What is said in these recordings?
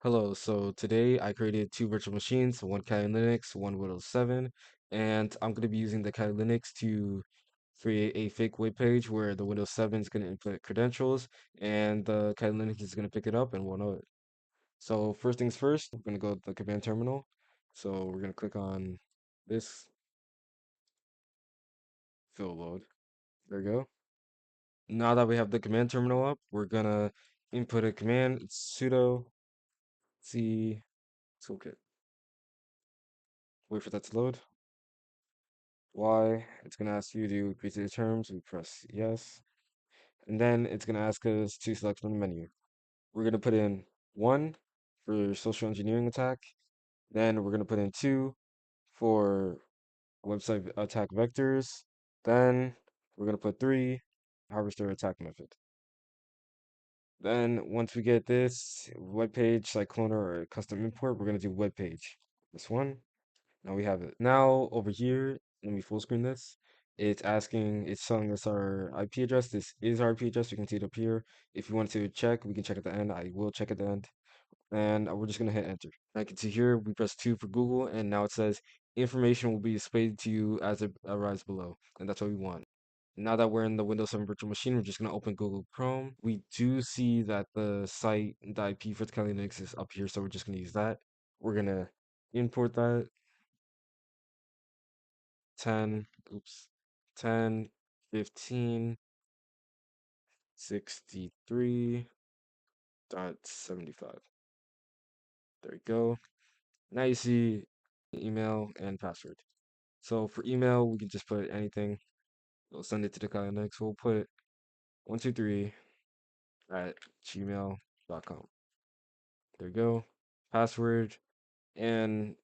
Hello, so today I created two virtual machines, one Kali Linux, one Windows 7, and I'm going to be using the Kali Linux to create a fake web page where the Windows 7 is going to input credentials and the Kali Linux is going to pick it up and we'll know it. So first things first, we're going to go to the command terminal. So we're going to click on this, fill load. There we go. Now that we have the command terminal up, we're going to input a command. It's sudo c toolkit. Wait for that to load. Y, it's going to ask you to agree to the terms. We press yes. And then it's going to ask us to select from the menu. We're going to put in 1 for social engineering attack. Then we're going to put in 2 for website attack vectors. Then we're going to put 3 harvester attack method. Then once we get this web page, like cloner or custom import, we're going to do web page. This one. Now we have it. Now over here, let me full screen this. It's telling us our IP address. This is our IP address. You can see it up here. If you want to check, we can check at the end. I will check at the end. And we're just gonna hit enter. I can see here we press 2 for Google, and now it says information will be displayed to you as it arrives below. And that's what we want. Now that we're in the Windows 7 virtual machine, we're just gonna open Google Chrome. We do see that the site, the IP for the Kali Linux is up here, so we're just gonna use that. We're gonna import that 10, oops, 10, 15, 63.75. There you go. Now you see email and password. So for email, we can just put anything. We'll send it to the Kali Linux. We'll put 123 at gmail.com. There you go. Password. And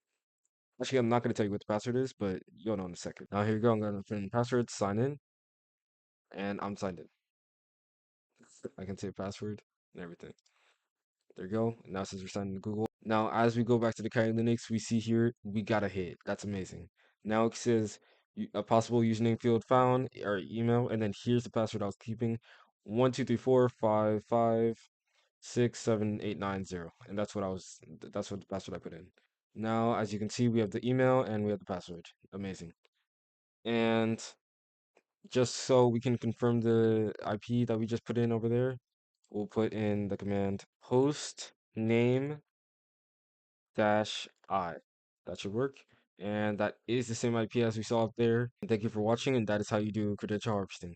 actually, I'm not going to tell you what the password is, but you'll know in a second. Now, here you go. I'm going to put in password, sign in, and I'm signed in. I can say password and everything. There you go. Now since we're signing to Google. Now, as we go back to the Kali Linux, we see here we got a hit. That's amazing. Now it says a possible username field found or email, and then here's the password I was keeping: 12345567890, and that's what the password I put in. Now, as you can see, we have the email and we have the password. Amazing. And just so we can confirm the IP that we just put in over there, we'll put in the command host name dash I. That should work. And that is the same IP as we saw up there. And thank you for watching, and that is how you do credential harvesting.